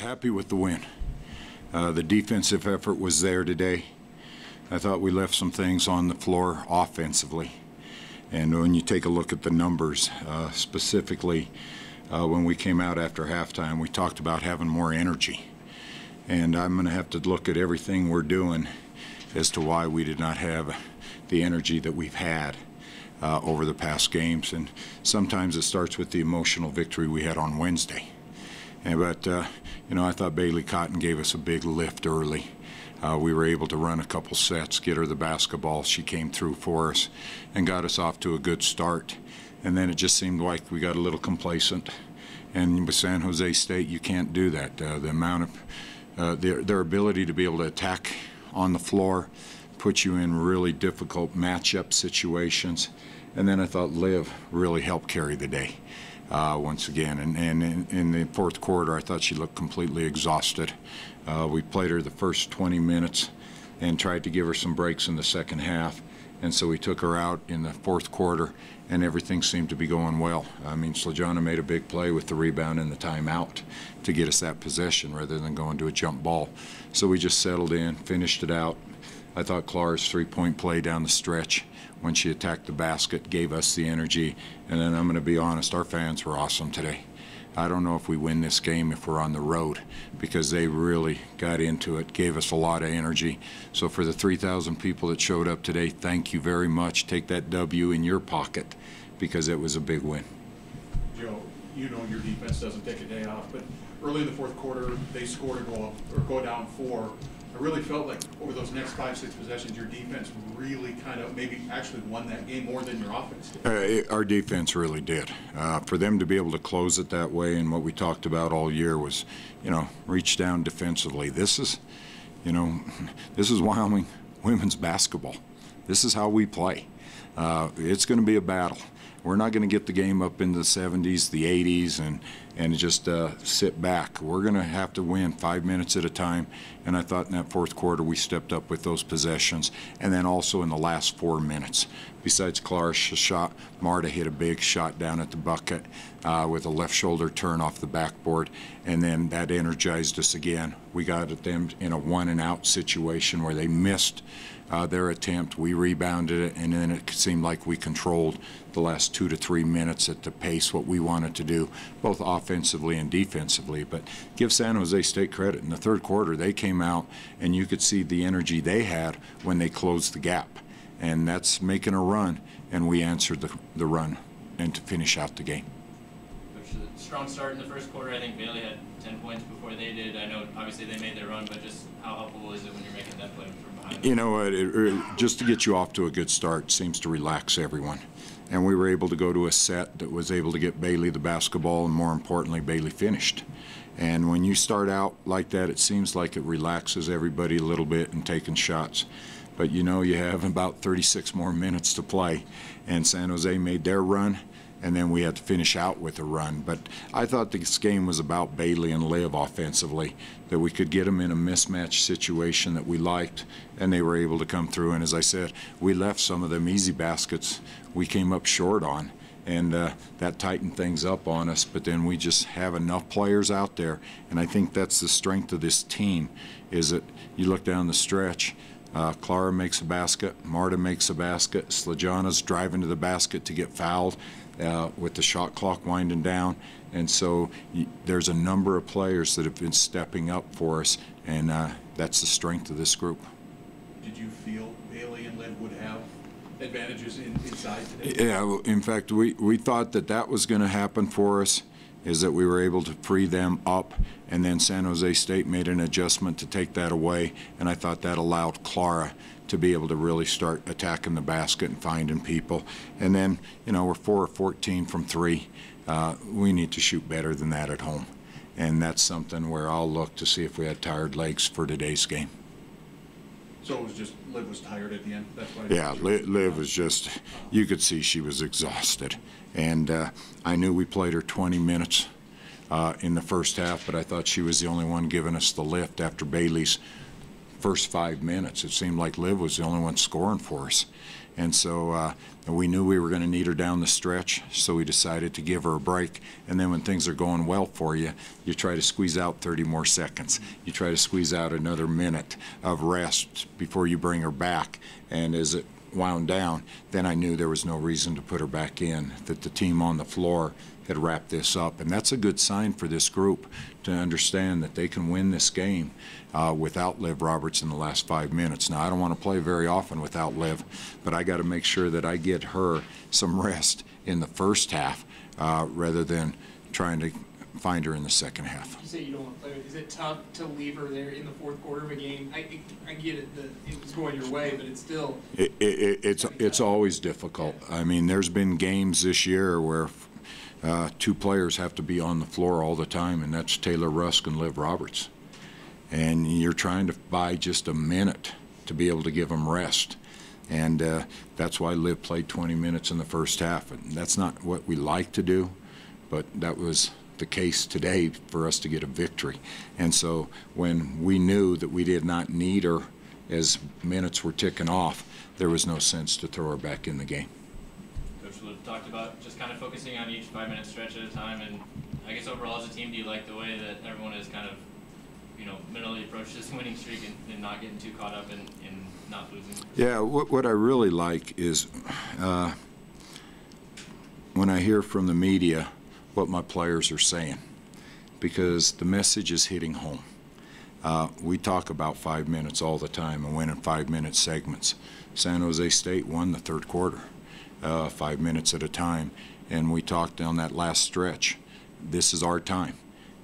happy with the win. The defensive effort was there today. I thought we left some things on the floor offensively. And when you take a look at the numbers, specifically when we came out after halftime, we talked about having more energy. And I'm going to have to look at everything we're doing as to why we did not have the energy that we've had over the past games. And sometimes it starts with the emotional victory we had on Wednesday. But I thought Bailey Cotton gave us a big lift early. We were able to run a couple sets, get her the basketball. She came through for us and got us off to a good start. And then it just seemed like we got a little complacent. And with San Jose State, you can't do that. The amount of their ability to be able to attack on the floor, put you in really difficult matchup situations. And then I thought Liv really helped carry the day. Once again, and in the fourth quarter, I thought she looked completely exhausted. We played her the first 20 minutes and tried to give her some breaks in the second half, and so we took her out in the fourth quarter, and everything seemed to be going well. I mean, Slajana made a big play with the rebound and the timeout to get us that possession rather than going to a jump ball. So we just settled in, finished it out. I thought Clara's three-point play down the stretch when she attacked the basket gave us the energy. And then I'm going to be honest, our fans were awesome today. I don't know if we win this game if we're on the road, because they really got into it, gave us a lot of energy. So for the 3,000 people that showed up today, thank you very much. Take that W in your pocket, because it was a big win. Joe, you know your defense doesn't take a day off, but early in the fourth quarter, they scored a goal or go down 4. I really felt like over those next 5-6 possessions, your defense really kind of maybe actually won that game more than your offense did. Our defense really did. For them to be able to close it that way, and what we talked about all year was, reach down defensively. This is Wyoming women's basketball. This is how we play. It's going to be a battle. We're not going to get the game up in the 70s, the 80s, and just sit back. We're going to have to win 5 minutes at a time, and I thought in that fourth quarter we stepped up with those possessions, and then also in the last 4 minutes. Besides Clara's shot, Marta hit a big shot down at the bucket with a left shoulder turn off the backboard, and then that energized us again. We got at them in a one-and-out situation where they missed their attempt. We rebounded it, and then it seemed like we controlled the last 2 to 3 minutes at the pace what we wanted to do, both offensively and defensively. But give San Jose State credit. In the third quarter, they came out, and you could see the energy they had when they closed the gap. And that's making a run, and we answered the run and to finish out the game. Strong start in the first quarter. I think Bailey had 10 points before they did. I know obviously they made their run, but just how helpful is it when you're making that play from behind? You know what, just to get you off to a good start seems to relax everyone. And we were able to go to a set that was able to get Bailey the basketball, and more importantly, Bailey finished. And when you start out like that, it seems like it relaxes everybody a little bit and taking shots. But you have about 36 more minutes to play, and San Jose made their run, and then we had to finish out with a run. But I thought this game was about Bailey and Liv offensively, that we could get them in a mismatch situation that we liked, and they were able to come through. And as I said, we left some of them easy baskets we came up short on, and that tightened things up on us. But then we just have enough players out there, and I think that's the strength of this team, is that you look down the stretch, Clara makes a basket, Marta makes a basket, Slajana's driving to the basket to get fouled with the shot clock winding down. And so there's a number of players that have been stepping up for us, and that's the strength of this group. Did you feel Bailey and Liv would have advantages inside today? Yeah, in fact, we thought that was going to happen for us, is that we were able to free them up, and then San Jose State made an adjustment to take that away, and I thought that allowed Clara to be able to really start attacking the basket and finding people. And then, we're 4 of 14 from 3. We need to shoot better than that at home, and that's something where I'll look to see if we had tired legs for today's game. So it was just Liv was tired at the end? That's why. Yeah, Liv was just, you could see she was exhausted. And I knew we played her 20 minutes in the first half, but I thought she was the only one giving us the lift after Bailey's first 5 minutes. It seemed like Liv was the only one scoring for us. And so we knew we were going to need her down the stretch, so we decided to give her a break. And then when things are going well for you, you try to squeeze out 30 more seconds. You try to squeeze out another minute of rest before you bring her back. And as it wound down, then I knew there was no reason to put her back in, that the team on the floor had wrapped this up. And that's a good sign for this group to understand that they can win this game without Liv Roberts in the last 5 minutes. Now, I don't want to play very often without Liv, but I got to make sure that I get her some rest in the first half rather than trying to find her in the second half. You say you don't want to play with. Is it tough to leave her there in the fourth quarter of a game? I get it that it was going your way, but it's still. It's always difficult. I mean, there's been games this year where 2 players have to be on the floor all the time, and that's Taylor Rusk and Liv Roberts. And you're trying to buy just a minute to be able to give them rest. And that's why Liv played 20 minutes in the first half. And that's not what we like to do, but that was the case today for us to get a victory. And so when we knew that we did not need her as minutes were ticking off, there was no sense to throw her back in the game. Coach Liv talked about just kind of focusing on each 5-minute stretch at a time, and I guess overall as a team, do you like the way that everyone has kind of, mentally approached this winning streak and not getting too caught up in not losing? Yeah, what I really like is when I hear from the media what my players are saying, because the message is hitting home. We talk about 5 minutes all the time and winning 5-minute segments. San Jose State won the third quarter 5 minutes at a time, and we talked on that last stretch. This is our time.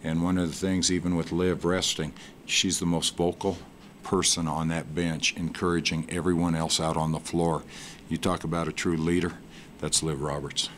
And one of the things, even with Liv resting, she's the most vocal person on that bench, encouraging everyone else out on the floor. You talk about a true leader, that's Liv Roberts.